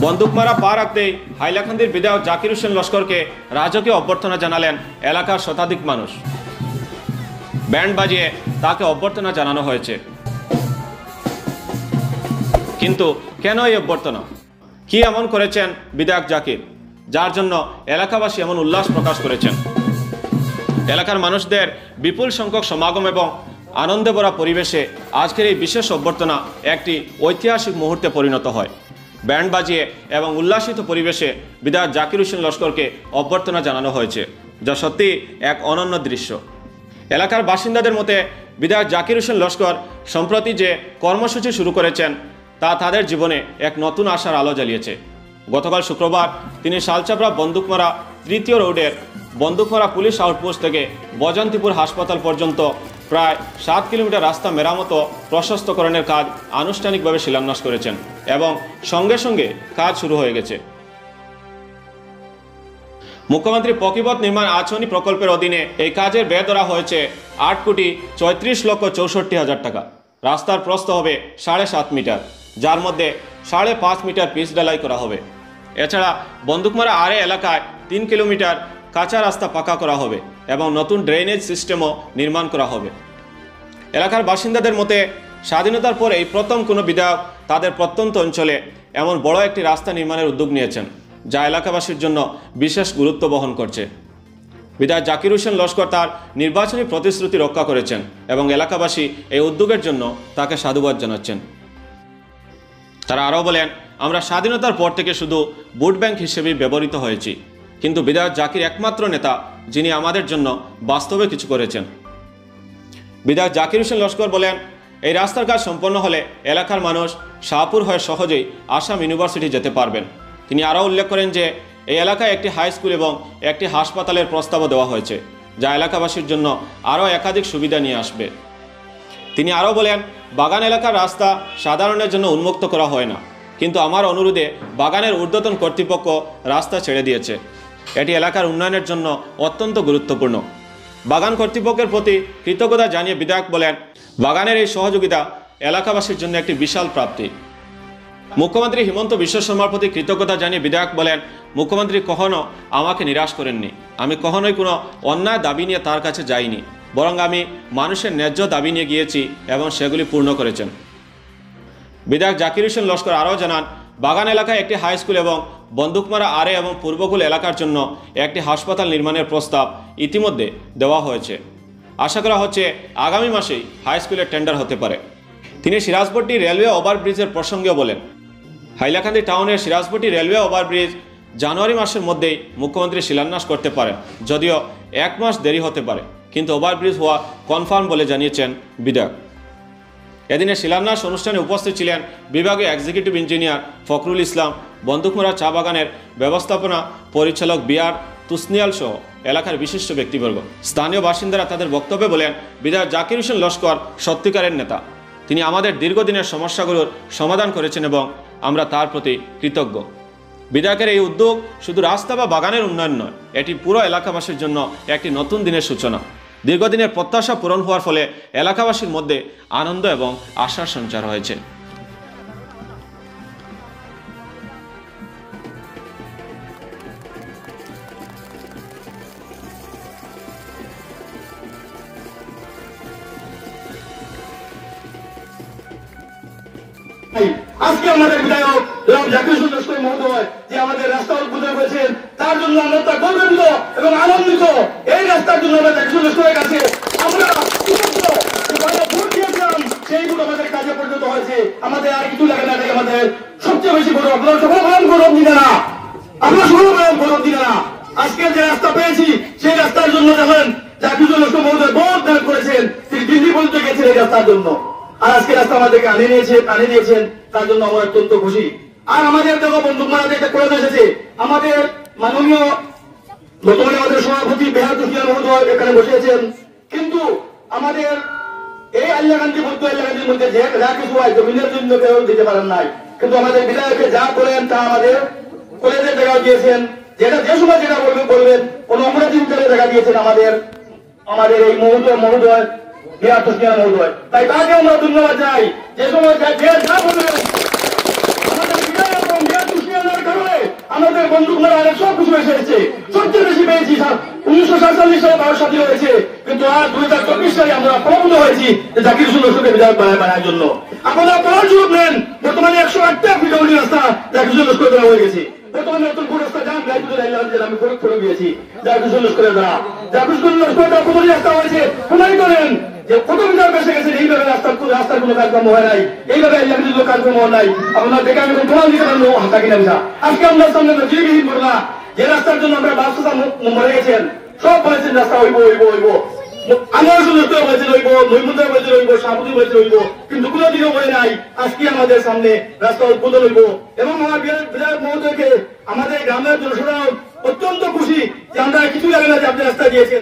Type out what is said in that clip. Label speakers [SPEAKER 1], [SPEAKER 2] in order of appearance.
[SPEAKER 1] বন্দুক মারা পা রাখতেই হাইলাকান্দির বিধায়ক জাকির হোসেন লস্করকে রাজকীয় অভ্যর্থনা জানালেন এলাকার শতাধিক মানুষ। ব্যান্ড বাজিয়ে তাকে অভ্যর্থনা জানানো হয়েছে। কিন্তু কেন এই অভ্যর্থনা? কি এমন করেছেন বিধায়ক জাকির যার জন্য এলাকাবাসী এমন উল্লাস প্রকাশ করেছেন? এলাকার মানুষদের বিপুল সংখ্যক সমাগম এবং আনন্দে ভরা পরিবেশে আজকের এই বিশেষ অভ্যর্থনা একটি ঐতিহাসিক মুহূর্তে পরিণত হয়। ব্যান্ড বাজিয়ে এবং উল্লাসিত পরিবেশে বিধায়ক জাকির হোসেন লস্করকে অভ্যর্থনা জানানো হয়েছে, যা সত্যি এক অনন্য দৃশ্য। এলাকার বাসিন্দাদের মতে বিধায়ক জাকির হোসেন লস্কর সম্প্রতি যে কর্মসূচি শুরু করেছেন তা তাদের জীবনে এক নতুন আশার আলো জ্বালিয়েছে। গতকাল শুক্রবার তিনি শালচাপড়া বন্দুকমারা ৩য় রোডের বন্দুকমারা পুলিশ আউটপোস্ট থেকে বজন্তিপুর হাসপাতাল পর্যন্ত প্রায় ৭ কিলোমিটার রাস্তা মেরামত ও প্রশস্তকরণের কাজ আনুষ্ঠানিকভাবে শিলান্যাস করেছেন এবং সঙ্গে সঙ্গে কাজ শুরু হয়ে গেছে। মুখ্যমন্ত্রী পকিপথ নির্মাণ আঁচনি প্রকল্পের অধীনে এই কাজের ব্যয় ধরা হয়েছে ৮,৩৬,৬৪,০০০ টাকা। রাস্তার প্রস্থ হবে ৭.৫ মিটার, যার মধ্যে ৫.৫ মিটার পিচ ঢালাই করা হবে। এছাড়া বন্দুকমারা আরে এলাকায় ৩ কিলোমিটার কাঁচা রাস্তা পাকা করা হবে এবং নতুন ড্রেনেজ সিস্টেমও নির্মাণ করা হবে। এলাকার বাসিন্দাদের মতে স্বাধীনতার পর এই প্রথম কোনো বিধায়ক তাদের প্রত্যন্ত অঞ্চলে এমন বড় একটি রাস্তা নির্মাণের উদ্যোগ নিয়েছেন, যা এলাকাবাসীর জন্য বিশেষ গুরুত্ব বহন করছে। বিধায়ক জাকির হোসেন লস্কর তার নির্বাচনী প্রতিশ্রুতি রক্ষা করেছেন এবং এলাকাবাসী এই উদ্যোগের জন্য তাকে সাধুবাদ জানাচ্ছেন। তারা আরও বলেন, আমরা স্বাধীনতার পর থেকে শুধু ভোট ব্যাংক হিসেবেই ব্যবহৃত হয়েছি, কিন্তু বিধায়ক জাকির একমাত্র নেতা যিনি আমাদের জন্য বাস্তবে কিছু করেছেন। বিধায়ক জাকির হোসেন লস্কর বলেন, এই রাস্তার কাজ সম্পন্ন হলে এলাকার মানুষ শাহপুর হয়ে সহজেই আসাম ইউনিভার্সিটি যেতে পারবেন। তিনি আরও উল্লেখ করেন যে এই এলাকায় একটি হাই স্কুল এবং একটি হাসপাতালের প্রস্তাবও দেওয়া হয়েছে, যা এলাকাবাসীর জন্য আরও একাধিক সুবিধা নিয়ে আসবে। তিনি আরও বলেন, বাগান এলাকার রাস্তা সাধারণের জন্য উন্মুক্ত করা হয় না, কিন্তু আমার অনুরোধে বাগানের ঊর্ধ্বতন কর্তৃপক্ষ রাস্তা ছেড়ে দিয়েছে। এটি এলাকার উন্নয়নের জন্য অত্যন্ত গুরুত্বপূর্ণ। বাগান কর্তৃপক্ষের প্রতি কৃতজ্ঞতা জানিয়ে বিধায়ক বলেন, বাগানের এই সহযোগিতা এলাকাবাসীর জন্য একটি বিশাল প্রাপ্তি। মুখ্যমন্ত্রী হিমন্ত বিশ্ব শর্মার প্রতি কৃতজ্ঞতা জানিয়ে বিধায়ক বলেন, মুখ্যমন্ত্রী কখনো আমাকে নিরাশ করেননি। আমি কখনোই কোনো অন্যায় দাবি নিয়ে তার কাছে যাইনি, বরং আমি মানুষের ন্যায্য দাবি নিয়ে গিয়েছি এবং সেগুলি পূর্ণ করেছেন। বিধায়ক জাকির হোসেন লস্কর আরও জানান, বাগান এলাকায় একটি হাই স্কুল এবং বন্দুকমারা আরে এবং পূর্বকুল এলাকার জন্য একটি হাসপাতাল নির্মাণের প্রস্তাব ইতিমধ্যে দেওয়া হয়েছে। আশা করা হচ্ছে আগামী মাসেই হাই স্কুলের টেন্ডার হতে পারে। তিনি সিরাজপট্টি রেলওয়ে ওভারব্রিজের প্রসঙ্গেও বলেন, হাইলাকান্দি টাউনের সিরাজপট্টি রেলওয়ে ওভারব্রিজ জানুয়ারি মাসের মধ্যেই মুখ্যমন্ত্রী শিলান্যাস করতে পারেন, যদিও 1 মাস দেরি হতে পারে, কিন্তু ওভারব্রিজ হওয়া কনফার্ম বলে জানিয়েছেন বিধায়ক। এদিনে শিলান্যাস অনুষ্ঠানে উপস্থিত ছিলেন বিভাগীয় এক্সিকিউটিভ ইঞ্জিনিয়ার ফখরুল ইসলাম, বন্দুকমারা চা বাগানের ব্যবস্থাপনা পরিচালক বিআর তুসনিয়াল সহ এলাকার বিশিষ্ট ব্যক্তিবর্গ। স্থানীয় বাসিন্দারা তাদের বক্তব্যে বলেন, বিধায়ক জাকির হোসেন লস্কর সত্যিকারের নেতা। তিনি আমাদের দীর্ঘদিনের সমস্যাগুলোর সমাধান করেছেন এবং আমরা তার প্রতি কৃতজ্ঞ। বিধায়কের এই উদ্যোগ শুধু রাস্তা বা বাগানের উন্নয়ন নয়, এটি পুরো এলাকাবাসীর জন্য একটি নতুন দিনের সূচনা। দীর্ঘদিনের প্রত্যাশা পূরণ হওয়ার ফলে এলাকাবাসীর মধ্যে আনন্দ এবং আশার সঞ্চার হয়েছে।
[SPEAKER 2] আজকে আমাদের বিধায়ক জাকির হোসেন লস্কর মহোদয় যে আমাদের রাস্তা উদ্বোধন করেছেন, তার জন্য আমরা গর্বিত এবং আনন্দিত। এই রাস্তার জন্য আমরা জাকির হোসেন লস্করের কাছে আমরা ভোট দিয়েছিলাম, সেই ভোট আমাদের কাজে পরিণত হয়েছে। আমাদের আর কিছু লাগে না, আমাদের সবচেয়ে বেশি গৌরব। আপনারা সকল গৌরব দিলে না, আমরা সকল গৌরব দিলে না। আজকে যে রাস্তা পেয়েছি সেই রাস্তার জন্য দেখেন জাকির হোসেন লস্কর মহোদয় বহুত দান করেছেন, তিনি দিল্লি পর্যন্ত গেছেন এই রাস্তার জন্য। আর আজকে রাস্তা আমাদেরকে আনিয়ে দিয়েছেন, তার জন্য আমরা অত্যন্ত খুশি। আর আমাদের দেখো বন্দুকমারাতে একটা করে এসেছে, আমাদের মাননীয় বর্তমানে আমাদের সভাপতি বেহার তুষিয়ার মহোদয় এখানে বসেছেন, কিন্তু আমাদের এই হাইলাকান্দি হাইলাকান্দির মধ্যে যা কিছু হয় জমিনের জন্য কেউ দিতে পারেন নাই, কিন্তু আমাদের বিধায়ককে যা করেন তা আমাদের কলেজের জায়গা দিয়েছেন, যেটা যে সময় যেটা বলবেন কোন অমরাজিন জায়গা দিয়েছেন আমাদের এই মহোদয় বিহার তুষিয়ার মহোদয়। তাই তাকে আমরা ধন্যবাদ জানাই, যে সময় যা বলবেন আমাদের বিধায়ক এবং বিহার তুষিয়ার সব কিছু এসে এসেছে, সবচেয়ে বেশি পেয়েছি 1947 সালে ভারত স্বাধীন হয়েছে, কিন্তু আর 2024 সালে আমরা প্রবন্ধ হয়েছি যে জাকির হোসেন লস্করকে বিধায়ক বানানোর জন্য। আপনারা প্রধান সুযোগ নেন, বর্তমানে 108টা পিডব্লিউডি রাস্তা জাকির হোসেন লস্কর দেওয়া হয়ে গেছে। বর্তমানে নতুন পুরো রাস্তা যান গাইপুরে আমি ফেরত গিয়েছি জাকির হোসেন লস্করের দ্বারা। জাকির হোসেন লস্করের দ্বারা প্রথম রাস্তা হয়েছে, প্রমাণিত করেন যে কত মিটার বেসে গেছে, এইভাবে রাস্তার কোনো কাজকর্ম হয় নাই, এইভাবে কাজকর্ম হয় নাই। আপনার দেখে আমি প্রমাণ দিতে পারবো থাকি না। আজকে আমরা সামনে জিবিহীন করবো না, যে রাস্তার জন্য আমরা বাস্তবতা মরে গেছেন, সব বলেছেন রাস্তা হইব হইব হইব, আমার সুন্দর বলেছেন হইব, মহিমুদ্রা বলেছেন হইব, শাহবুদ্দিন বলেছেন হইব, কিন্তু কোনোদিনও হয়ে নাই। আজকে আমাদের সামনে রাস্তা উদ্বোধন হইব এবং আমার বিধায়ক মহোদয়কে আমাদের গ্রামের জনসাধারণ অত্যন্ত খুশি যে আমরা কিছু লাগে না যে আপনি রাস্তা দিয়েছেন।